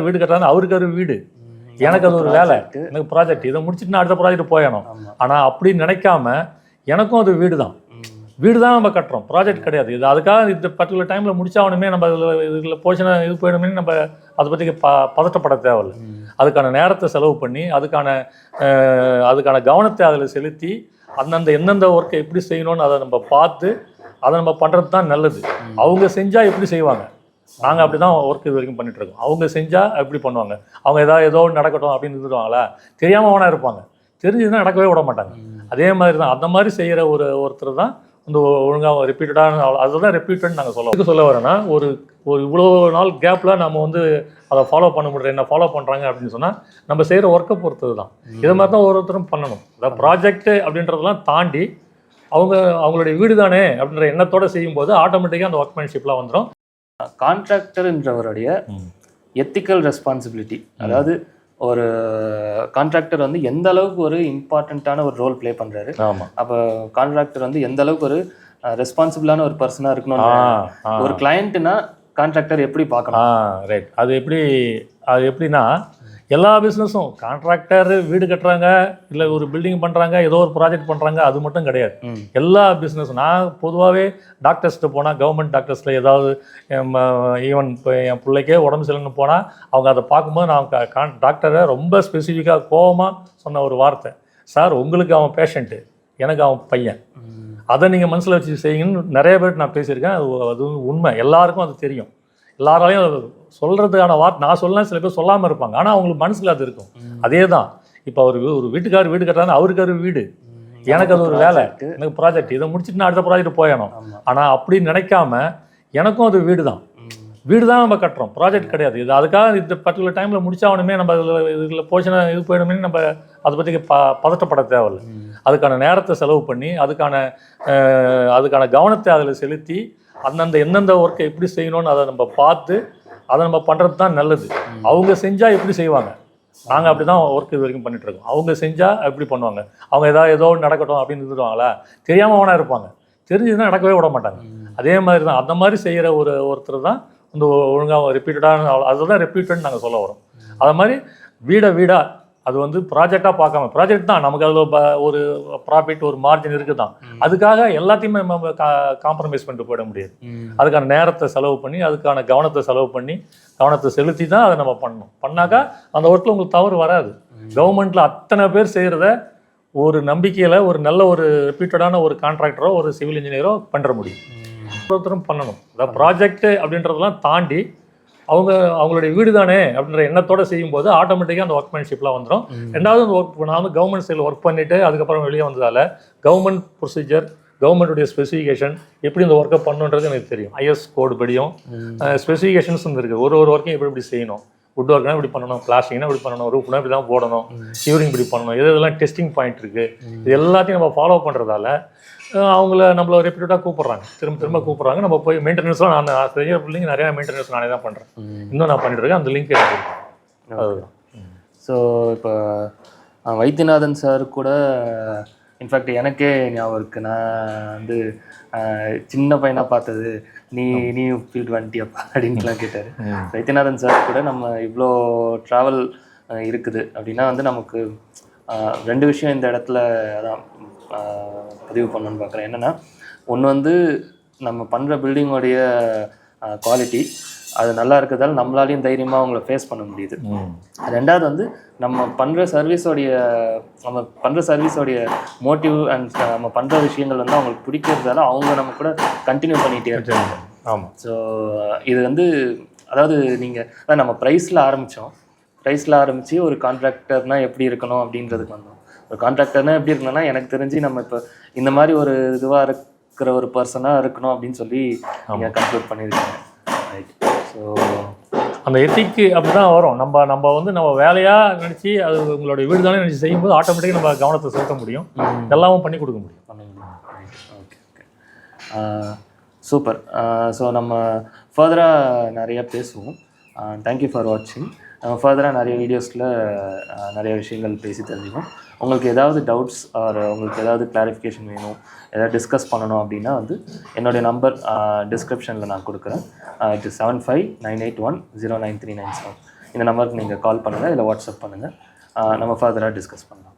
வீடு கட்டுறாங்க, அவருக்கு ஒரு வீடு, எனக்கு அது ஒரு வேலை, எனக்கு ப்ராஜெக்ட், இதை முடிச்சுட்டு நான் அடுத்த ப்ராஜெக்ட் போயணும். ஆனால் அப்படி நினைக்காம எனக்கும் அது வீடு தான், வீடு தான் நம்ம கட்டுறோம், ப்ராஜெக்ட் கிடையாது. இது அதுக்காக இந்த பர்டிகுலர் டைமில் முடிச்சாகணுமே, நம்ம இதில் போச்சுன்னா இது போயிடுமே, நம்ம அதை பற்றி பதட்டப்பட தேவையில்லை. அதுக்கான நேரத்தை செலவு பண்ணி அதுக்கான கவனத்தை அதில் செலுத்தி அந்தந்த எந்தெந்த ஒர்க்கை எப்படி செய்யணும்னு அதை நம்ம பார்த்து அதை நம்ம பண்ணுறது தான் நல்லது. அவங்க செஞ்சால் எப்படி செய்வாங்க, நாங்கள் அப்படி தான் ஒர்க் இது வரைக்கும் பண்ணிகிட்ருக்கோம். அவங்க செஞ்சால் எப்படி பண்ணுவாங்க, அவங்க ஏதோ நடக்கட்டும் அப்படின்னு இருந்துருவாங்களா, தெரியாமல் வேணா இருப்பாங்க, தெரிஞ்சதுன்னா நடக்கவே விட மாட்டாங்க. அதே மாதிரி தான் அந்த மாதிரி செய்கிற ஒருத்தர் தான் இந்த ஒழுங்காக ரிப்பீட்டடான, அதுதான் ரிப்பீட்டட்னு நாங்கள் சொல்ல வரேன்னா, ஒரு இவ்வளோ நாள் கேப்பில் நம்ம அதை ஃபாலோ பண்ண முடியல, என்ன ஃபாலோ பண்ணுறாங்க அப்படின்னு சொன்னால் நம்ம செய்கிற ஒர்க்கை பொறுத்தது தான். இது மாதிரி தான் ஒருத்தரும் பண்ணணும். அதாவது ப்ராஜெக்ட்டு அப்படின்றதெல்லாம் தாண்டி அவங்களுடைய வீடு தானே அப்படின்ற எண்ணத்தோடு செய்யும்போது ஆட்டோமேட்டிக்காக அந்த ஒர்க்மேன்ஷிப்லாம் வந்துடும். கான்ட்ராக்டர்ன்றவருடைய எத்திக்கல் ரெஸ்பான்சிபிலிட்டி, அதாவது ஒரு கான்ட்ராக்டர் எந்த அளவுக்கு ஒரு இம்பார்ட்டண்ட்டான ஒரு ரோல் ப்ளே பண்ணுறாரு. அப்போ கான்ட்ராக்டர் எந்த அளவுக்கு ஒரு ரெஸ்பான்சிபிளான ஒரு பர்சனாக இருக்கணும். ஒரு கிளையண்ட்னா கான்ட்ராக்டர் எப்படி பார்க்கணும்? ரைட். அது எப்படின்னா எல்லா பிஸ்னஸும் கான்ட்ராக்டர் வீடு கட்டுறாங்க, இல்லை ஒரு பில்டிங் பண்ணுறாங்க, ஏதோ ஒரு ப்ராஜெக்ட் பண்ணுறாங்க, அது மட்டும் கிடையாது. எல்லா பிஸ்னஸும், நான் பொதுவாகவே டாக்டர்ஸ்ட்டு போனால், கவர்மெண்ட் டாக்டர்ஸில் ஏதாவது ஈவன் இப்போ என் பிள்ளைக்கே உடம்பு சரியில்லைன்னு போனால் அவங்க அதை பார்க்கும்போது நான் டாக்டரை ரொம்ப ஸ்பெசிஃபிக்காக கோபமாக சொன்ன ஒரு வார்த்தை, சார் உங்களுக்கு அவன் பேஷண்ட்டு, எனக்கு அவன் பையன், அதை நீங்கள் மனசில் வச்சு செய்யுங்கன்னு நிறைய பேர் நான் பேசியிருக்கேன். அது உண்மை, எல்லாருக்கும் அது தெரியும். எல்லாராலையும் சொல்கிறதுக்கான வார்த்தை நான் சொல்லலாம், சில பேர் சொல்லாமல் இருப்பாங்க, ஆனால் அவங்களுக்கு மனசில் அது இருக்கும். அதே தான் இப்போ ஒரு வீட்டுக்கார் வீடு கட்டுறாங்க, அவருக்கு ஒரு வீடு, எனக்கு அது ஒரு வேலை, எனக்கு ப்ராஜெக்ட், இதை முடிச்சுட்டு நான் அடுத்த ப்ராஜெக்ட் போயணும். ஆனால் அப்படி நினைக்காம எனக்கும் அது வீடு தான், வீடு தான் நம்ம கட்டுறோம், ப்ராஜெக்ட் கிடையாது. இது அதுக்காக இந்த பர்டிகுலர் டைமில் முடிச்சாகணுமே, நம்ம இதில் போச்சுன்னா இது போயிடுமே, நம்ம அதை பற்றி பதட்டப்பட தேவையில்லை. அதுக்கான நேரத்தை செலவு பண்ணி அதுக்கான கவனத்தை அதில் செலுத்தி அந்தந்த எந்தெந்த ஒர்க்கை எப்படி செய்யணும்னு அதை நம்ம பார்த்து அதை நம்ம பண்ணுறது தான் நல்லது. அவங்க செஞ்சால் எப்படி செய்வாங்க, நாங்கள் அப்படி தான் ஒர்க் இது வரைக்கும் பண்ணிகிட்ருக்கோம். அவங்க செஞ்சால் எப்படி பண்ணுவாங்க, அவங்க ஏதோ நடக்கட்டும் அப்படின்னு இருந்துருவாங்களா, தெரியாமல் வேணா இருப்பாங்க, தெரிஞ்சதுன்னா நடக்கவே விட மாட்டாங்க. அதே மாதிரி தான் அந்த மாதிரி செய்கிற ஒருத்தர் தான் இந்த ஒழுங்காக ரிப்பீட்டடான, அதுதான் ரிப்பீட்டட்னு நாங்கள் சொல்ல வரோம். அதை மாதிரி வீடாக அது ப்ராஜெக்டாக பார்க்காம, ப்ராஜெக்ட் தான், நமக்கு அதில் ஒரு ப்ராஃபிட், ஒரு மார்ஜின் இருக்குது தான், அதுக்காக எல்லாத்தையுமே நம்ம காம்ப்ரமைஸ் பண்ணிட்டு போயிட முடியாது. அதுக்கான நேரத்தை செலவு பண்ணி அதுக்கான கவனத்தை செலுத்தி தான் அதை நம்ம பண்ணாக்கா அந்த ஒர்க்கில் உங்களுக்கு தவறு வராது. கவர்மெண்ட்டில் அத்தனை பேர் செய்கிறத ஒரு நம்பிக்கையில் ஒரு நல்ல ஒரு ரிப்பீட்டடான ஒரு கான்ட்ராக்டரோ ஒரு சிவில் இன்ஜினியரோ பண்ணுற முடியும். ஒருத்தரும் பண்ணணும். அதாவது ப்ராஜெக்ட்டு அப்படின்றதெல்லாம் தாண்டி அவங்களுடைய வீடு தானே அப்படின்ற எண்ணத்தோடு செய்யும்போது ஆட்டோமேட்டிக்காக அந்த ஒர்க்மேன்ஷிப்லாம் வந்துடும். ரெண்டாவது நான் கவர்மெண்ட் சைடில் ஒர்க் பண்ணிவிட்டு அதுக்கப்புறம் வெளியே வந்ததால் கவர்மெண்ட் ப்ரொசீஜர், கவர்மெண்ட்டுடைய ஸ்பெசிஃபிகேஷன் எப்படி இந்த ஒர்க்கை பண்ணணுன்றது எனக்கு தெரியும். ஐஎஸ் கோடு படியும் ஸ்பெசிஃபிகேஷன்ஸ் இருக்குது. ஒரு ஒர்க்கையும் எப்படி செய்யணும், வுட் ஒர்க்னா இப்படி பண்ணணும், பிளாஸ்டிக்னா இப்படி பண்ணணும், ரூப்னா இப்படி தான் போடணும், ஷிவரிங் இப்படி பண்ணணும், இதெல்லாம் டெஸ்டிங் பாயிண்ட் இருக்குது. இது எல்லாத்தையும் நம்ம ஃபாலோ பண்ணுறதால நம்மள ரெப்யூட்டாக கூப்பிட்றாங்க, திரும்ப கூப்பிட்றாங்க. நம்ம போய் மெயின்டெனன்ஸ்லாம் நான் செய்கிற பிள்ளைங்க நிறையா மெயின்டெனன்ஸ் நானே தான் பண்ணுறேன், இன்னும் நான் பண்ணிட்டுருக்கேன். அந்த லிங்க் எனக்கு அதுதான். ஸோ இப்போ வைத்தியநாதன் சார் கூட இன்ஃபேக்ட் எனக்கே ஞாபகம் இருக்குது. நான் சின்ன பையனாக பார்த்தது, நீ ஃபீல்டு வந்துட்டியப்பா அப்படின்ட்டுலாம் கேட்டார். வைத்தியநாதன் சார் கூட நம்ம இவ்வளோ ட்ராவல் இருக்குது அப்படின்னா நமக்கு ரெண்டு விஷயம் இந்த இடத்துல அதான் பதிவு பண்ணணுன்னு பார்க்குறேன். என்னென்னா, ஒன்று நம்ம பண்ணுற பில்டிங்கோடைய குவாலிட்டி அது நல்லா இருக்கிறதால நம்மளாலையும் தைரியமாக அவங்கள ஃபேஸ் பண்ண முடியுது. ரெண்டாவது நம்ம பண்ணுற சர்வீஸோடைய மோட்டிவ் அண்ட் நம்ம பண்ணுற விஷயங்கள் அவங்களுக்கு பிடிக்கிறதால அவங்க நம்ம கூட கண்டினியூ பண்ணிகிட்டே இருக்காங்க. ஆமாம். ஸோ இது அதாவது நீங்கள் அதான் நம்ம ப்ரைஸில் ஆரம்பித்து ஒரு கான்ட்ராக்டர்னால் எப்படி இருக்கணும் அப்படின்றதுக்கு வந்தோம். ஒரு கான்ட்ராக்டர்னால் எப்படி இருக்கணும்னா, எனக்கு தெரிஞ்சு நம்ம இப்போ இந்த மாதிரி ஒரு இதுவாக இருக்கிற ஒரு பர்சனாக இருக்கணும் அப்படின்னு சொல்லி நீங்கள் கன்க்ளூட் பண்ணியிருக்கீங்க. ரைட். ஸோ அந்த எத்திக்கு அப்படி தான் வரும். நம்ம வேலையாக நினச்சி அது உங்களுடைய வீடு தானே நினச்சி செய்யும்போது ஆட்டோமேட்டிக்காக நம்ம கவனத்தை செலுத்த முடியும், எல்லாமும் பண்ணி கொடுக்க முடியும். ஓகே. சூப்பர். ஸோ நம்ம ஃபர்தராக நிறையா பேசுவோம். தேங்க்யூ ஃபார் வாட்சிங். நம்ம ஃபர்தராக நிறைய வீடியோஸில் நிறைய விஷயங்கள் பேசி தெரிஞ்சுக்கோம். உங்களுக்கு ஏதாவது டவுட்ஸ் ஆர் உங்களுக்கு ஏதாவது கிளாரிஃபிகேஷன் வேணும், ஏதாவது டிஸ்கஸ் பண்ணணும் அப்படின்னா என்னுடைய நம்பர் டிஸ்கிரிப்ஷனில் நான் கொடுக்குறேன். It is 7598109397. இந்த நம்பருக்கு நீங்கள் கால் பண்ணுங்கள் இல்லை வாட்ஸ்அப் பண்ணுங்கள், நம்ம ஃபர்தராக டிஸ்கஸ் பண்ணலாம்.